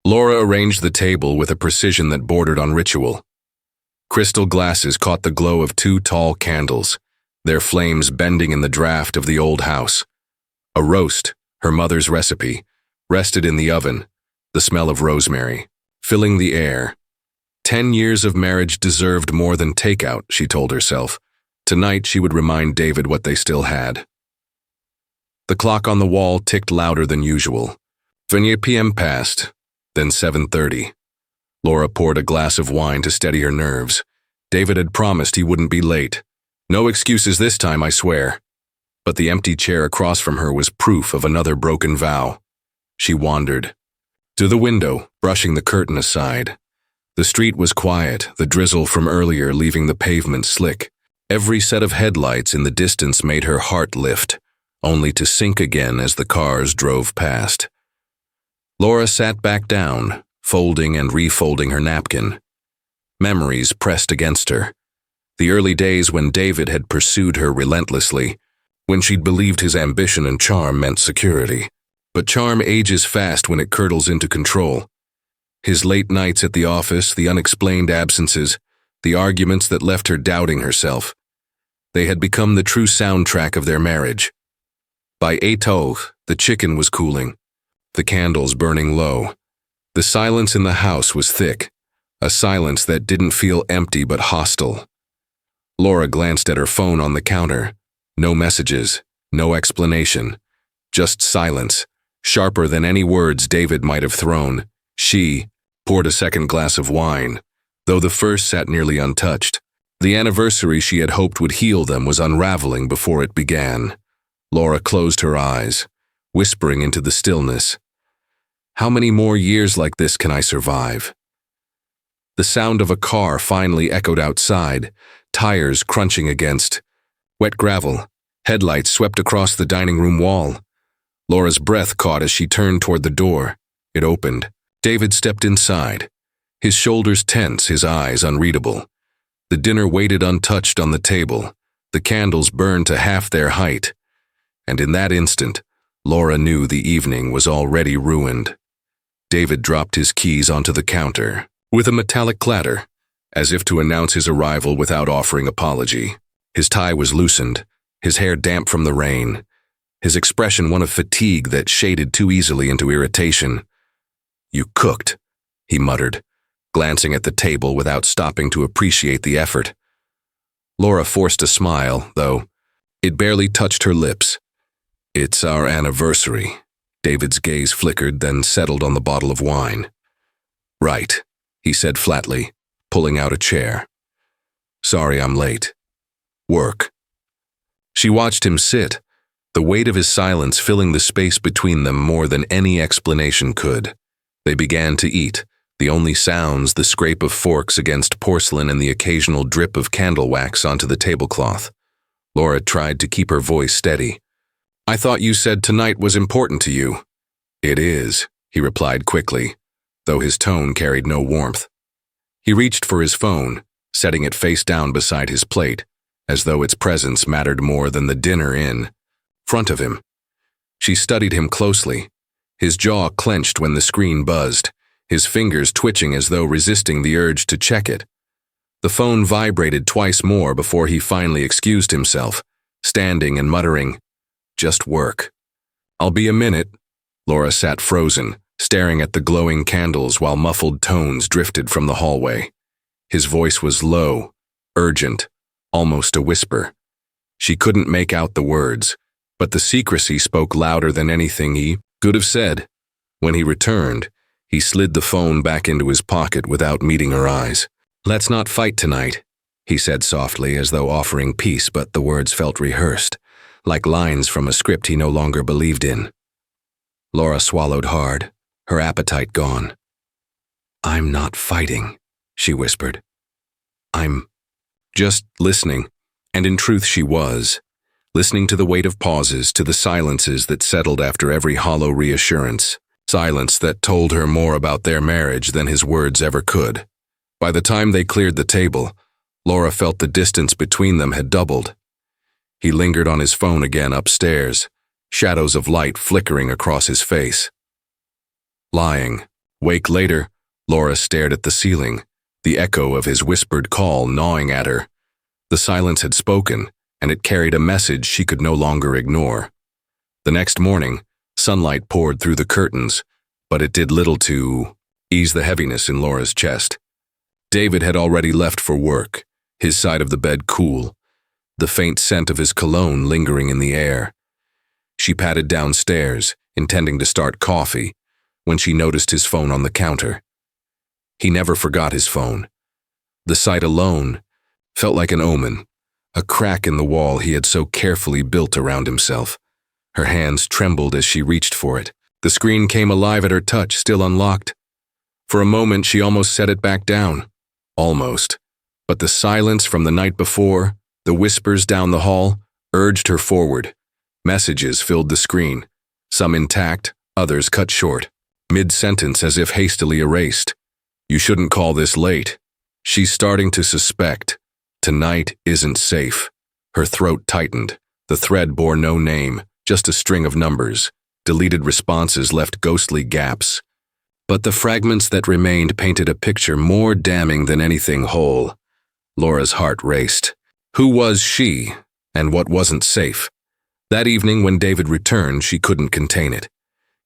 Laura arranged the table with a precision that bordered on ritual. Crystal glasses caught the glow of two tall candles, their flames bending in the draft of the old house. A roast, her mother's recipe, rested in the oven, the smell of rosemary, filling the air. 10 years of marriage deserved more than takeout, she told herself. Tonight she would remind David what they still had. The clock on the wall ticked louder than usual. 20 p.m. passed, then 7:30. Laura poured a glass of wine to steady her nerves. David had promised he wouldn't be late. No excuses this time, I swear. But the empty chair across from her was proof of another broken vow. She wandered to the window, brushing the curtain aside. The street was quiet, the drizzle from earlier leaving the pavement slick. Every set of headlights in the distance made her heart lift, only to sink again as the cars drove past. Laura sat back down, folding and refolding her napkin. Memories pressed against her. The early days when David had pursued her relentlessly, when she'd believed his ambition and charm meant security. But charm ages fast when it curdles into control. His late nights at the office, the unexplained absences, the arguments that left her doubting herself. They had become the true soundtrack of their marriage. By 8:00, the chicken was cooling, the candles burning low. The silence in the house was thick, a silence that didn't feel empty but hostile. Laura glanced at her phone on the counter. No messages, no explanation, just silence, sharper than any words David might have thrown. She poured a second glass of wine, though the first sat nearly untouched. The anniversary she had hoped would heal them was unraveling before it began. Laura closed her eyes, whispering into the stillness. How many more years like this can I survive? The sound of a car finally echoed outside, tires crunching against wet gravel. Headlights swept across the dining room wall. Laura's breath caught as she turned toward the door. It opened. David stepped inside, his shoulders tense, his eyes unreadable. The dinner waited untouched on the table, the candles burned to half their height. And in that instant, Laura knew the evening was already ruined. David dropped his keys onto the counter, with a metallic clatter, as if to announce his arrival without offering apology. His tie was loosened, his hair damp from the rain, his expression one of fatigue that shaded too easily into irritation. "You cooked," he muttered, glancing at the table without stopping to appreciate the effort. Laura forced a smile, though it barely touched her lips. "It's our anniversary." David's gaze flickered, then settled on the bottle of wine. "Right," he said flatly, pulling out a chair. "Sorry I'm late. Work." She watched him sit, the weight of his silence filling the space between them more than any explanation could. They began to eat, the only sounds the scrape of forks against porcelain and the occasional drip of candle wax onto the tablecloth. Laura tried to keep her voice steady. "I thought you said tonight was important to you." "It is," he replied quickly, though his tone carried no warmth. He reached for his phone, setting it face down beside his plate, as though its presence mattered more than the dinner in front of him. She studied him closely, his jaw clenched when the screen buzzed, his fingers twitching as though resisting the urge to check it. The phone vibrated twice more before he finally excused himself, standing and muttering, "Just work." "I'll be a minute." Laura sat frozen, staring at the glowing candles while muffled tones drifted from the hallway. His voice was low, urgent, almost a whisper. She couldn't make out the words, but the secrecy spoke louder than anything he could have said. When he returned, he slid the phone back into his pocket without meeting her eyes. "Let's not fight tonight," he said softly, as though offering peace, but the words felt rehearsed, like lines from a script he no longer believed in. Laura swallowed hard, her appetite gone. "I'm not fighting," she whispered. "I'm just listening," and in truth she was. Listening to the weight of pauses, to the silences that settled after every hollow reassurance, silence that told her more about their marriage than his words ever could. By the time they cleared the table, Laura felt the distance between them had doubled. He lingered on his phone again upstairs, shadows of light flickering across his face. Lying, Wake later, Laura stared at the ceiling, the echo of his whispered call gnawing at her. The silence had spoken, and it carried a message she could no longer ignore. The next morning, sunlight poured through the curtains, but it did little to ease the heaviness in Laura's chest. David had already left for work, his side of the bed cool, the faint scent of his cologne lingering in the air. She padded downstairs, intending to start coffee, when she noticed his phone on the counter. He never forgot his phone. The sight alone felt like an omen, a crack in the wall he had so carefully built around himself. Her hands trembled as she reached for it. The screen came alive at her touch, still unlocked. For a moment, she almost set it back down. Almost. But the silence from the night before, the whispers down the hall, urged her forward. Messages filled the screen, some intact, others cut short, mid-sentence as if hastily erased. You shouldn't call this late. She's starting to suspect. Tonight isn't safe. Her throat tightened. The thread bore no name, just a string of numbers. Deleted responses left ghostly gaps. But the fragments that remained painted a picture more damning than anything whole. Laura's heart raced. Who was she, and what wasn't safe? That evening when David returned, she couldn't contain it.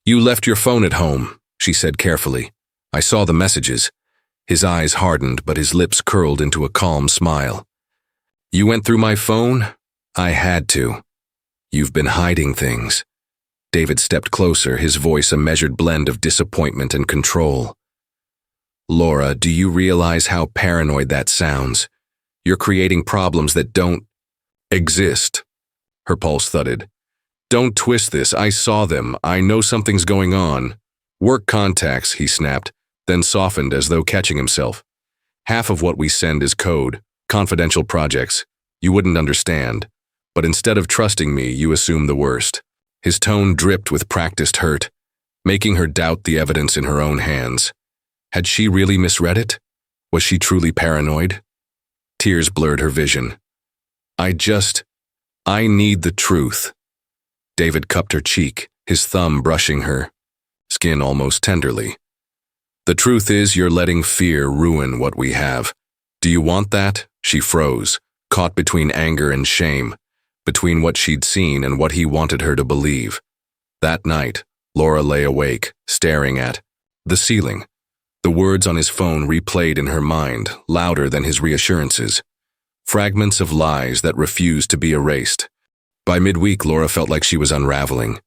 You left your phone at home, she said carefully. I saw the messages. His eyes hardened, but his lips curled into a calm smile. You went through my phone? I had to. You've been hiding things. David stepped closer, his voice a measured blend of disappointment and control. Laura, do you realize how paranoid that sounds? You're creating problems that don't exist. Her pulse thudded. Don't twist this. I saw them. I know something's going on. Work contacts, he snapped, then softened as though catching himself. Half of what we send is code, confidential projects. You wouldn't understand. But instead of trusting me, you assume the worst. His tone dripped with practiced hurt, making her doubt the evidence in her own hands. Had she really misread it? Was she truly paranoid? Tears blurred her vision. I need the truth. David cupped her cheek, his thumb brushing her skin almost tenderly. The truth is you're letting fear ruin what we have. Do you want that? She froze, caught between anger and shame, between what she'd seen and what he wanted her to believe. That night, Laura lay awake, staring at the ceiling. The words on his phone replayed in her mind, louder than his reassurances. Fragments of lies that refused to be erased. By midweek, Laura felt like she was unraveling.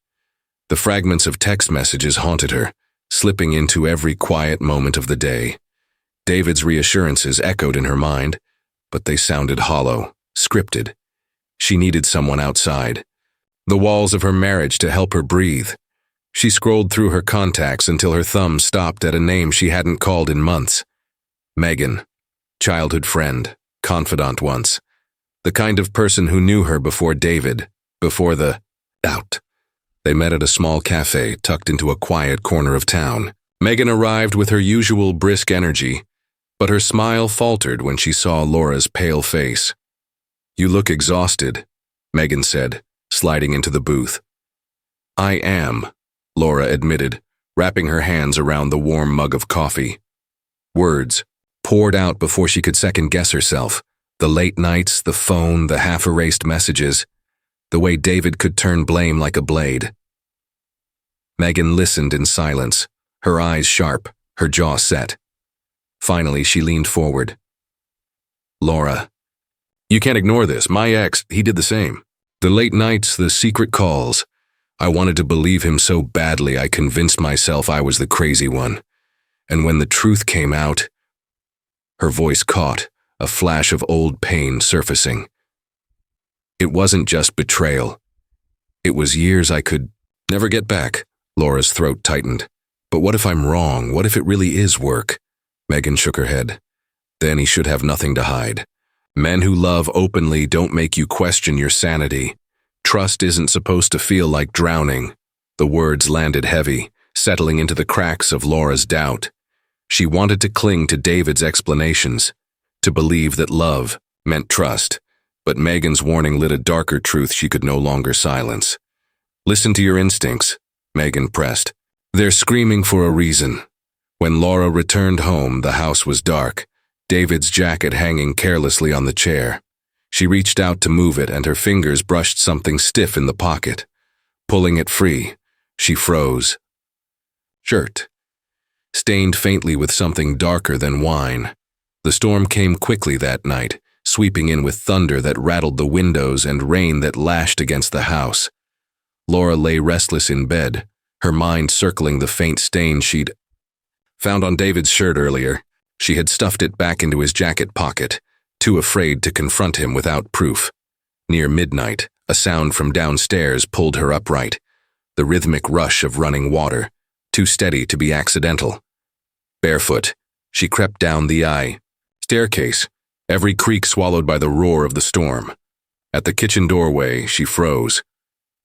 The fragments of text messages haunted her, slipping into every quiet moment of the day. David's reassurances echoed in her mind, but they sounded hollow, scripted. She needed someone outside. The walls of her marriage to help her breathe. She scrolled through her contacts until her thumb stopped at a name she hadn't called in months. Megan. Childhood friend. Confidant once. The kind of person who knew her before David, before the doubt. They met at a small cafe tucked into a quiet corner of town. Megan arrived with her usual brisk energy, but her smile faltered when she saw Laura's pale face. You look exhausted, Megan said, sliding into the booth. I am, Laura admitted, wrapping her hands around the warm mug of coffee. Words poured out before she could second-guess herself. The late nights, the phone, the half-erased messages, the way David could turn blame like a blade. Megan listened in silence, her eyes sharp, her jaw set. Finally, she leaned forward. Laura, you can't ignore this. My ex, he did the same. The late nights, the secret calls. I wanted to believe him so badly I convinced myself I was the crazy one. And when the truth came out, her voice caught, a flash of old pain surfacing. It wasn't just betrayal. It was years I could never get back. Laura's throat tightened. But what if I'm wrong? What if it really is work? Megan shook her head. Then he should have nothing to hide. Men who love openly don't make you question your sanity. Trust isn't supposed to feel like drowning. The words landed heavy, settling into the cracks of Laura's doubt. She wanted to cling to David's explanations, to believe that love meant trust, but Megan's warning lit a darker truth she could no longer silence. Listen to your instincts, Megan pressed. They're screaming for a reason. When Laura returned home, the house was dark, David's jacket hanging carelessly on the chair. She reached out to move it, and her fingers brushed something stiff in the pocket. Pulling it free, she froze. Shirt. Stained faintly with something darker than wine. The storm came quickly that night, sweeping in with thunder that rattled the windows and rain that lashed against the house. Laura lay restless in bed, her mind circling the faint stain she'd found on David's shirt earlier. She had stuffed it back into his jacket pocket, too afraid to confront him without proof. Near midnight, a sound from downstairs pulled her upright, the rhythmic rush of running water, too steady to be accidental. Barefoot, she crept down the staircase, every creak swallowed by the roar of the storm. At the kitchen doorway, she froze.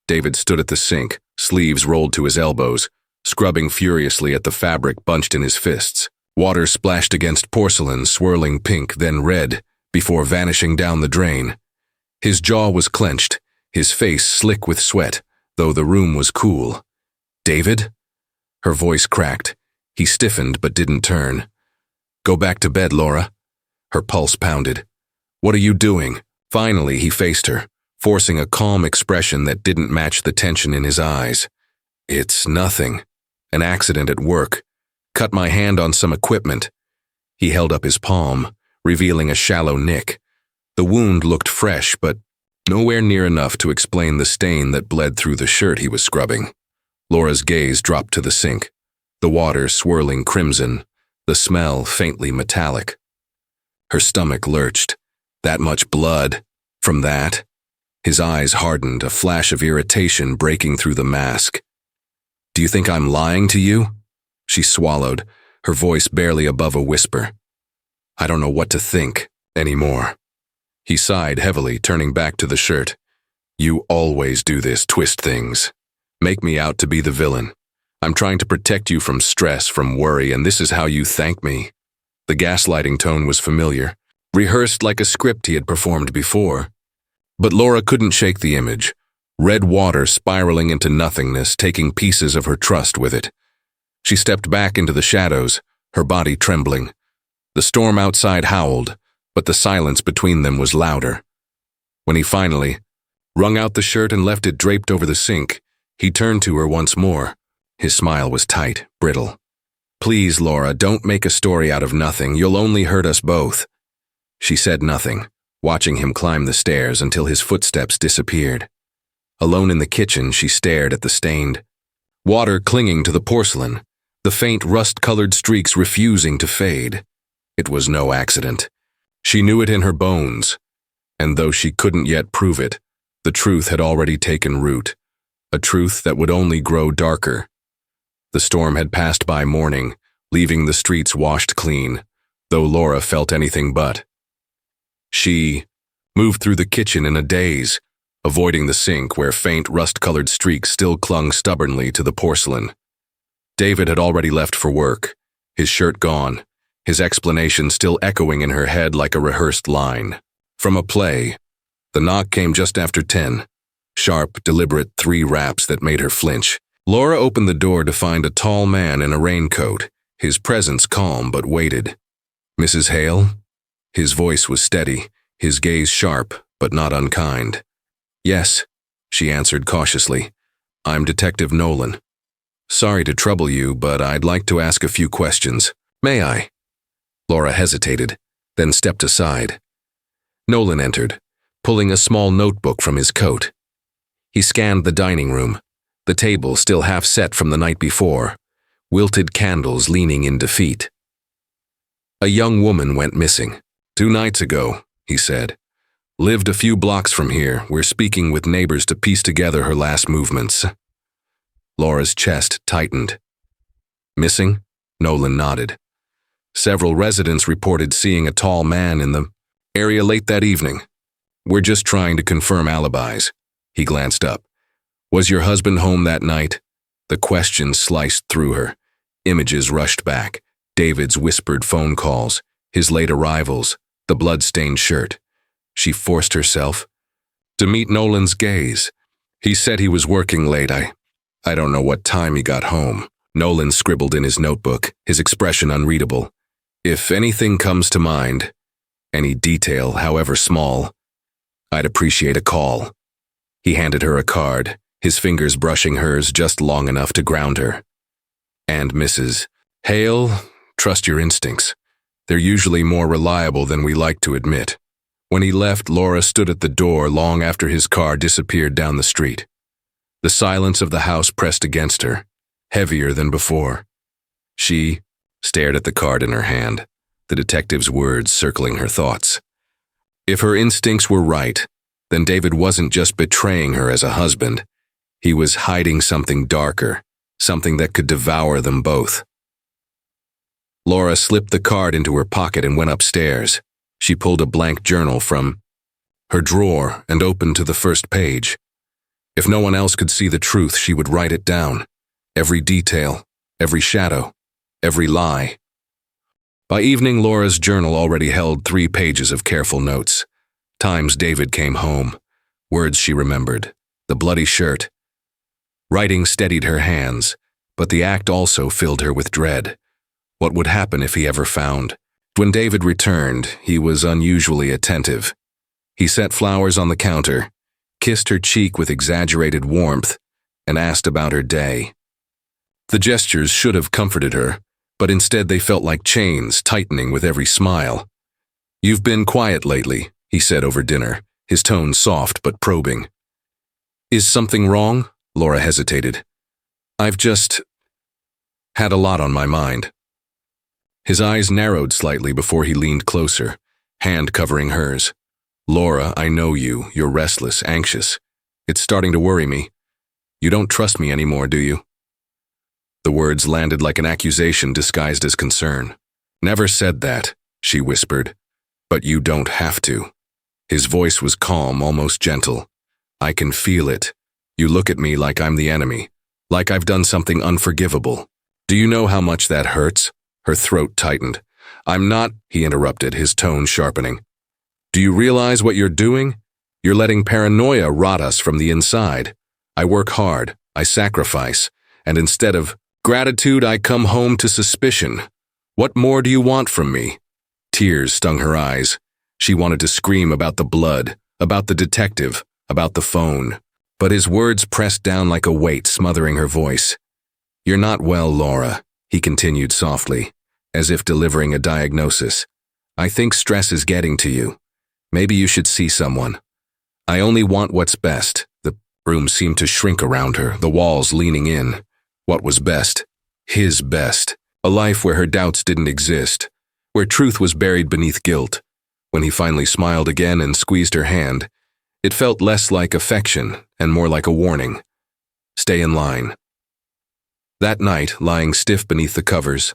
David stood at the sink, sleeves rolled to his elbows, scrubbing furiously at the fabric bunched in his fists. Water splashed against porcelain, swirling pink, then red, before vanishing down the drain. His jaw was clenched, his face slick with sweat, though the room was cool. "David?" Her voice cracked. He stiffened but didn't turn. "Go back to bed, Laura." Her pulse pounded. "What are you doing?" Finally, he faced her, forcing a calm expression that didn't match the tension in his eyes. "It's nothing. An accident at work. Cut my hand on some equipment." He held up his palm, revealing a shallow nick. The wound looked fresh, but nowhere near enough to explain the stain that bled through the shirt he was scrubbing. Laura's gaze dropped to the sink, the water swirling crimson, the smell faintly metallic. Her stomach lurched. That much blood? From that? His eyes hardened, a flash of irritation breaking through the mask. "Do you think I'm lying to you?" She swallowed, her voice barely above a whisper. "I don't know what to think anymore." He sighed heavily, turning back to the shirt. "You always do this, twist things. Make me out to be the villain. I'm trying to protect you from stress, from worry, and this is how you thank me." The gaslighting tone was familiar, rehearsed like a script he had performed before. But Laura couldn't shake the image. Red water spiraling into nothingness, taking pieces of her trust with it. She stepped back into the shadows, her body trembling. The storm outside howled, but the silence between them was louder. When he finally wrung out the shirt and left it draped over the sink, he turned to her once more. His smile was tight, brittle. "Please, Laura, don't make a story out of nothing. You'll only hurt us both." She said nothing, watching him climb the stairs until his footsteps disappeared. Alone in the kitchen, she stared at the stained water clinging to the porcelain, the faint rust-colored streaks refusing to fade. It was no accident. She knew it in her bones, and though she couldn't yet prove it, the truth had already taken root, a truth that would only grow darker. The storm had passed by morning, leaving the streets washed clean, though Laura felt anything but. She moved through the kitchen in a daze, avoiding the sink where faint rust-colored streaks still clung stubbornly to the porcelain. David had already left for work, his shirt gone, his explanation still echoing in her head like a rehearsed line. From a play. The knock came just after 10, sharp, deliberate 3 raps that made her flinch. Laura opened the door to find a tall man in a raincoat, his presence calm but weighted. "Mrs. Hale?" His voice was steady, his gaze sharp but not unkind. "Yes," she answered cautiously. "I'm Detective Nolan. Sorry to trouble you, but I'd like to ask a few questions. May I?" Laura hesitated, then stepped aside. Nolan entered, pulling a small notebook from his coat. He scanned the dining room, the table still half set from the night before, wilted candles leaning in defeat. "A young woman went missing 2 nights ago," he said. "Lived a few blocks from here. We're speaking with neighbors to piece together her last movements." Laura's chest tightened. "Missing?" Nolan nodded. "Several residents reported seeing a tall man in the area late that evening. We're just trying to confirm alibis." He glanced up. "Was your husband home that night?" The question sliced through her. Images rushed back. David's whispered phone calls, his late arrivals, the blood-stained shirt. She forced herself to meet Nolan's gaze. "He said he was working late. I don't know what time he got home." Nolan scribbled in his notebook, his expression unreadable. If anything comes to mind, any detail, however small, I'd appreciate a call. He handed her a card, his fingers brushing hers just long enough to ground her. And Mrs. Hale, trust your instincts. They're usually more reliable than we like to admit. When he left, Laura stood at the door long after his car disappeared down the street. The silence of the house pressed against her, heavier than before. She stared at the card in her hand, the detective's words circling her thoughts. If her instincts were right, then David wasn't just betraying her as a husband. He was hiding something darker, something that could devour them both. Laura slipped the card into her pocket and went upstairs. She pulled a blank journal from her drawer and opened to the first page. If no one else could see the truth, she would write it down. Every detail, every shadow, every lie. By evening, Laura's journal already held 3 pages of careful notes. Times David came home, words she remembered, the bloody shirt. Writing steadied her hands, but the act also filled her with dread. What would happen if he ever found? When David returned, he was unusually attentive. He set flowers on the counter, kissed her cheek with exaggerated warmth, and asked about her day. The gestures should have comforted her, but instead they felt like chains tightening with every smile. "You've been quiet lately," he said over dinner, his tone soft but probing. "Is something wrong?" Laura hesitated. "I've just had a lot on my mind." His eyes narrowed slightly before he leaned closer, hand covering hers. "Laura, I know you. You're restless, anxious. It's starting to worry me. You don't trust me anymore, do you?" The words landed like an accusation disguised as concern. "Never said that," she whispered. "But you don't have to." His voice was calm, almost gentle. "I can feel it. You look at me like I'm the enemy, like I've done something unforgivable. Do you know how much that hurts?" Her throat tightened. "I'm not," he interrupted, his tone sharpening. "Do you realize what you're doing? You're letting paranoia rot us from the inside. I work hard, I sacrifice, and instead of gratitude, I come home to suspicion. What more do you want from me?" Tears stung her eyes. She wanted to scream about the blood, about the detective, about the phone. But his words pressed down like a weight, smothering her voice. "You're not well, Laura," he continued softly, as if delivering a diagnosis. "I think stress is getting to you. Maybe you should see someone. I only want what's best." The room seemed to shrink around her, the walls leaning in. What was best? His best. A life where her doubts didn't exist, where truth was buried beneath guilt. When he finally smiled again and squeezed her hand, it felt less like affection and more like a warning. "Stay in line." That night, lying stiff beneath the covers,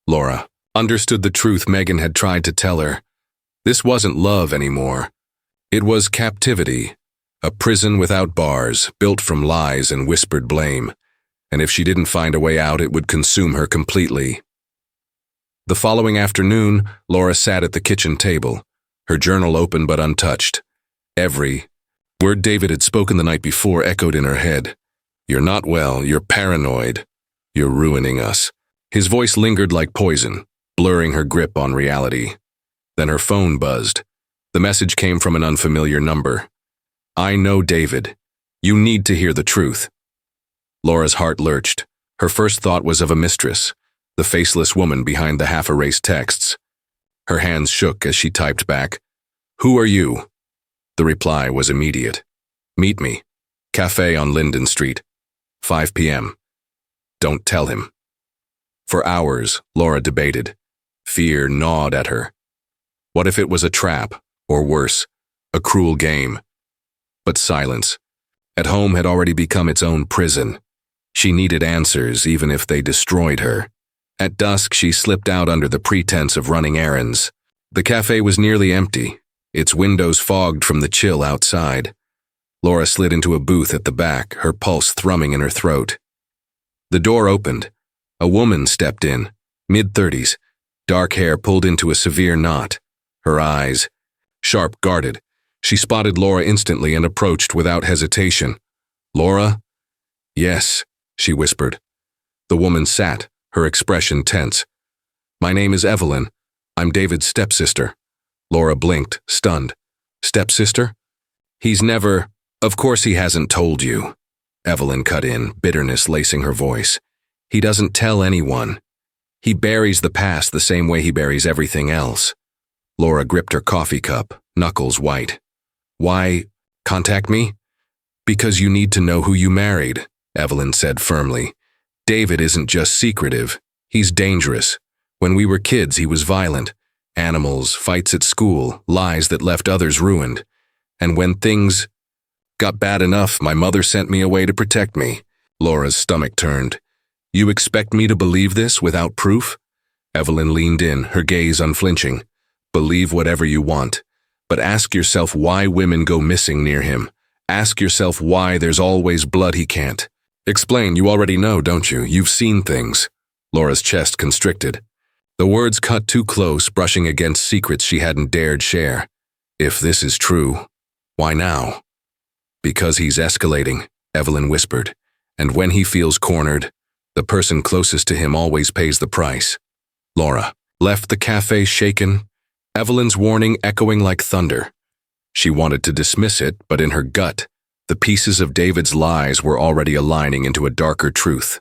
Laura understood the truth Megan had tried to tell her. This wasn't love anymore. It was captivity, a prison without bars, built from lies and whispered blame. And if she didn't find a way out, it would consume her completely. The following afternoon, Laura sat at the kitchen table, her journal open but untouched. Every word David had spoken the night before echoed in her head. "You're not well, you're paranoid. You're ruining us." His voice lingered like poison, blurring her grip on reality. Then her phone buzzed. The message came from an unfamiliar number. "I know David. You need to hear the truth." Laura's heart lurched. Her first thought was of a mistress, the faceless woman behind the half-erased texts. Her hands shook as she typed back, "Who are you?" The reply was immediate. "Meet me. Cafe on Linden Street. 5 p.m. Don't tell him." For hours, Laura debated. Fear gnawed at her. What if it was a trap, or worse, a cruel game? But silence. At home had already become its own prison. She needed answers, even if they destroyed her. At dusk, she slipped out under the pretense of running errands. The cafe was nearly empty, its windows fogged from the chill outside. Laura slid into a booth at the back, her pulse thrumming in her throat. The door opened. A woman stepped in, mid-30s, dark hair pulled into a severe knot. Her eyes, sharp, guarded. She spotted Laura instantly and approached without hesitation. "Laura?" "Yes," she whispered. The woman sat, her expression tense. "My name is Evelyn. I'm David's stepsister." Laura blinked, stunned. "Stepsister? He's never— Of course he hasn't told you." Evelyn cut in, bitterness lacing her voice. "He doesn't tell anyone. He buries the past the same way he buries everything else." Laura gripped her coffee cup, knuckles white. "Why contact me?" "Because you need to know who you married," Evelyn said firmly. "David isn't just secretive. He's dangerous. When we were kids, he was violent. Animals, fights at school, lies that left others ruined. And when things got bad enough, my mother sent me away to protect me." Laura's stomach turned. "You expect me to believe this without proof?" Evelyn leaned in, her gaze unflinching. "Believe whatever you want, but ask yourself why women go missing near him. Ask yourself why there's always blood he can't." "Explain, you already know, don't you? You've seen things." Laura's chest constricted. The words cut too close, brushing against secrets she hadn't dared share. "If this is true, why now?" "Because he's escalating," Evelyn whispered. "And when he feels cornered, the person closest to him always pays the price." Laura left the cafe shaken, Evelyn's warning echoing like thunder. She wanted to dismiss it, but in her gut, the pieces of David's lies were already aligning into a darker truth.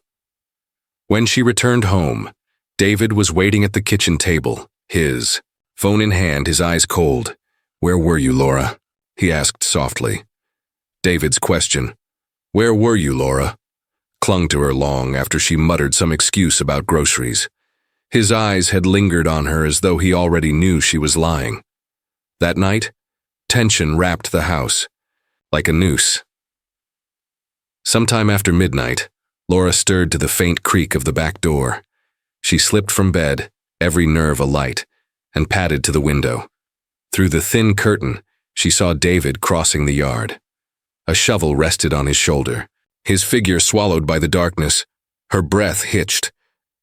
When she returned home, David was waiting at the kitchen table, his phone in hand, his eyes cold. "Where were you, Laura?" he asked softly. David's question, "Where were you, Laura?" clung to her long after she muttered some excuse about groceries. His eyes had lingered on her as though he already knew she was lying. That night, tension wrapped the house, like a noose. Sometime after midnight, Laura stirred to the faint creak of the back door. She slipped from bed, every nerve alight, and padded to the window. Through the thin curtain, she saw David crossing the yard. A shovel rested on his shoulder, his figure swallowed by the darkness. Her breath hitched.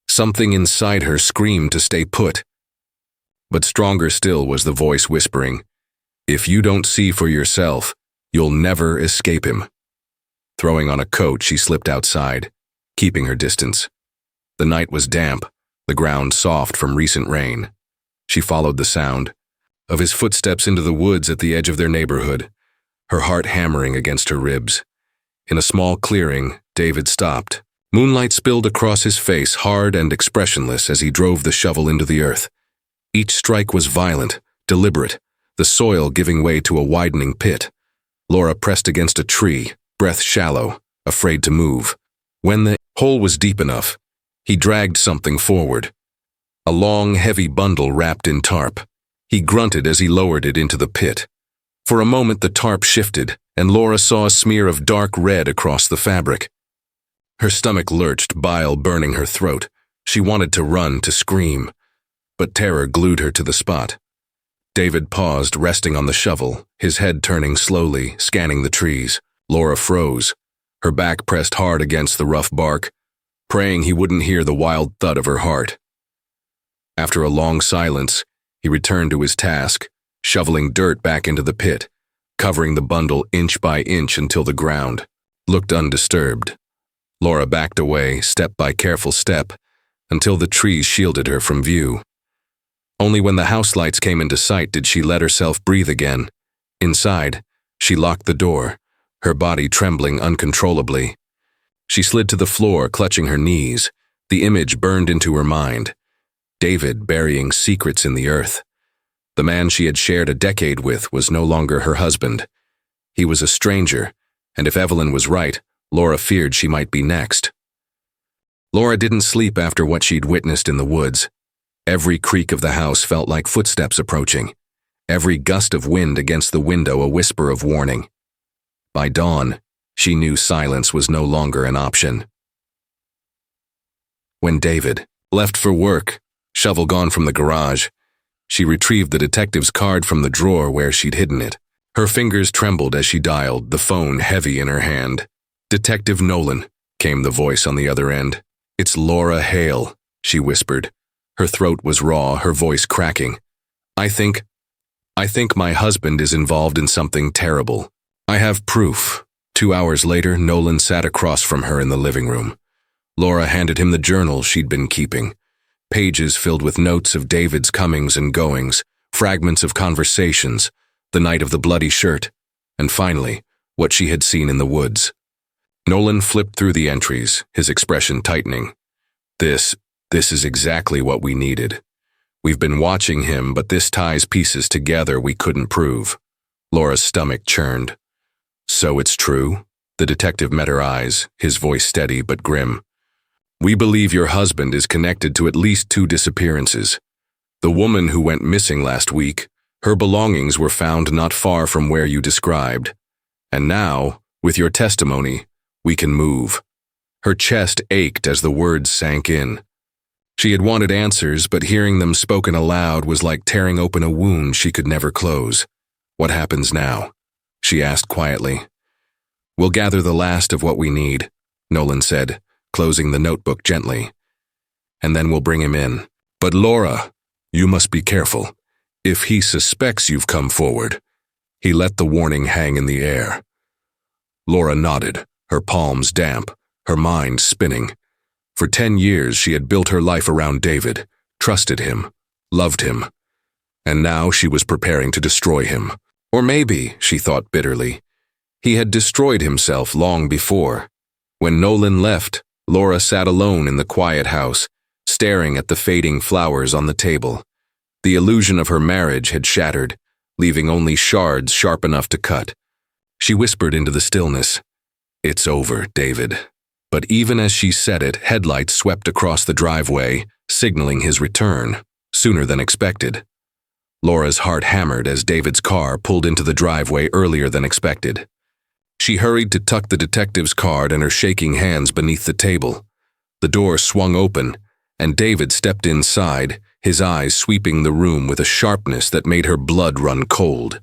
Something inside her screamed to stay put. But stronger still was the voice whispering, "If you don't see for yourself, you'll never escape him." Throwing on a coat, she slipped outside, keeping her distance. The night was damp, the ground soft from recent rain. She followed the sound of his footsteps into the woods at the edge of their neighborhood, her heart hammering against her ribs. In a small clearing, David stopped. Moonlight spilled across his face, hard and expressionless, as he drove the shovel into the earth. Each strike was violent, deliberate, the soil giving way to a widening pit. Laura pressed against a tree, breath shallow, afraid to move. When the hole was deep enough, he dragged something forward. A long, heavy bundle wrapped in tarp. He grunted as he lowered it into the pit. For a moment the tarp shifted, and Laura saw a smear of dark red across the fabric. Her stomach lurched, bile burning her throat. She wanted to run, to scream, but terror glued her to the spot. David paused, resting on the shovel, his head turning slowly, scanning the trees. Laura froze, her back pressed hard against the rough bark, praying he wouldn't hear the wild thud of her heart. After a long silence, he returned to his task, shoveling dirt back into the pit, covering the bundle inch by inch until the ground looked undisturbed. Laura backed away, step by careful step, until the trees shielded her from view. Only when the house lights came into sight did she let herself breathe again. Inside, she locked the door, her body trembling uncontrollably. She slid to the floor, clutching her knees. The image burned into her mind. David burying secrets in the earth. The man she had shared a decade with was no longer her husband. He was a stranger, and if Evelyn was right, Laura feared she might be next. Laura didn't sleep after what she'd witnessed in the woods. Every creak of the house felt like footsteps approaching. Every gust of wind against the window a whisper of warning. By dawn, she knew silence was no longer an option. When David left for work, shovel gone from the garage, she retrieved the detective's card from the drawer where she'd hidden it. Her fingers trembled as she dialed, the phone heavy in her hand. "Detective Nolan," came the voice on the other end. "It's Laura Hale," she whispered. Her throat was raw, her voice cracking. I think my husband is involved in something terrible. I have proof." 2 hours later, Nolan sat across from her in the living room. Laura handed him the journal she'd been keeping. Pages filled with notes of David's comings and goings, fragments of conversations, the night of the bloody shirt, and finally, what she had seen in the woods. Nolan flipped through the entries, his expression tightening. This is exactly what we needed. We've been watching him, but this ties pieces together we couldn't prove. Laura's stomach churned. So it's true? The detective met her eyes, his voice steady but grim. We believe your husband is connected to at least 2 disappearances. The woman who went missing last week, her belongings were found not far from where you described. And now, with your testimony, we can move. Her chest ached as the words sank in. She had wanted answers, but hearing them spoken aloud was like tearing open a wound she could never close. What happens now? She asked quietly. We'll gather the last of what we need, Nolan said, closing the notebook gently. And then we'll bring him in. But Laura, you must be careful. If he suspects you've come forward. He let the warning hang in the air. Laura nodded, her palms damp, her mind spinning. For 10 years she had built her life around David, trusted him, loved him. And now she was preparing to destroy him. Or maybe, she thought bitterly, he had destroyed himself long before. When Nolan left, Laura sat alone in the quiet house, staring at the fading flowers on the table. The illusion of her marriage had shattered, leaving only shards sharp enough to cut. She whispered into the stillness, It's over, David. But even as she said it, headlights swept across the driveway, signaling his return, sooner than expected. Laura's heart hammered as David's car pulled into the driveway earlier than expected. She hurried to tuck the detective's card and her shaking hands beneath the table. The door swung open, and David stepped inside, his eyes sweeping the room with a sharpness that made her blood run cold.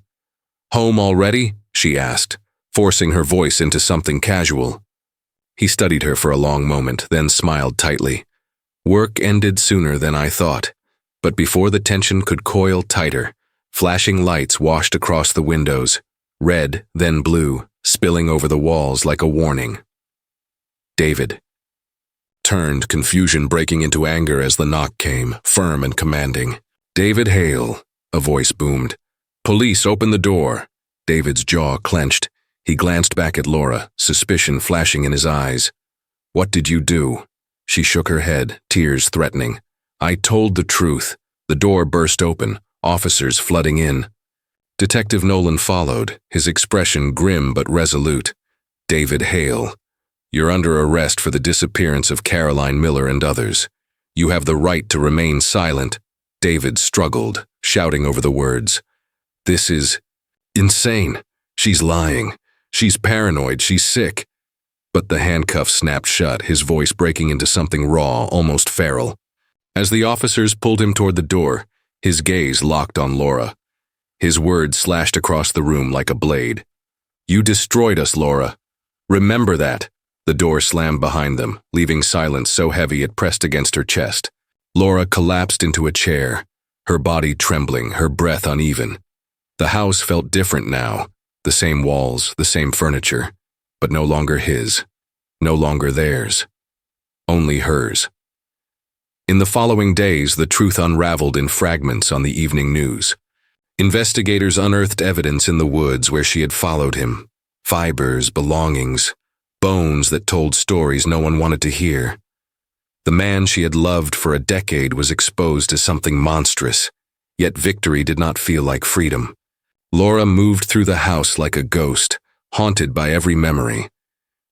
Home already? She asked, forcing her voice into something casual. He studied her for a long moment, then smiled tightly. Work ended sooner than I thought. But before the tension could coil tighter, flashing lights washed across the windows, red, then blue, spilling over the walls like a warning. David turned, confusion breaking into anger as the knock came, firm and commanding. David Hale, a voice boomed. Police, open the door. David's jaw clenched. He glanced back at Laura, suspicion flashing in his eyes. What did you do? She shook her head, tears threatening. I told the truth. The door burst open, officers flooding in. Detective Nolan followed, his expression grim but resolute. David Hale, you're under arrest for the disappearance of Caroline Miller and others. You have the right to remain silent. David struggled, shouting over the words. This is insane. She's lying. She's paranoid. She's sick. But the handcuffs snapped shut, his voice breaking into something raw, almost feral. As the officers pulled him toward the door, his gaze locked on Laura. His words slashed across the room like a blade. You destroyed us, Laura. Remember that. The door slammed behind them, leaving silence so heavy it pressed against her chest. Laura collapsed into a chair, her body trembling, her breath uneven. The house felt different now, the same walls, the same furniture, but no longer his, no longer theirs, only hers. In the following days, the truth unraveled in fragments on the evening news. Investigators unearthed evidence in the woods where she had followed him. Fibers, belongings, bones that told stories no one wanted to hear. The man she had loved for a decade was exposed as something monstrous, yet victory did not feel like freedom. Laura moved through the house like a ghost, haunted by every memory.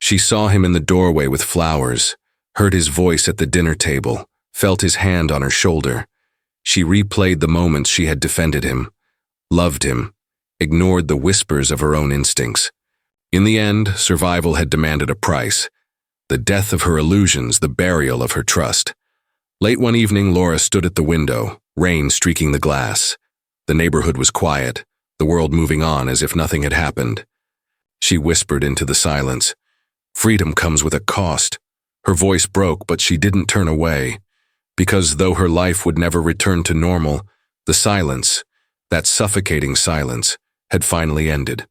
She saw him in the doorway with flowers, heard his voice at the dinner table, felt his hand on her shoulder. She replayed the moments she had defended him, loved him, ignored the whispers of her own instincts. In the end, survival had demanded a price. The death of her illusions, the burial of her trust. Late one evening, Laura stood at the window, rain streaking the glass. The neighborhood was quiet, the world moving on as if nothing had happened. She whispered into the silence. Freedom comes with a cost. Her voice broke, but she didn't turn away. Because though her life would never return to normal, the silence, that suffocating silence, had finally ended.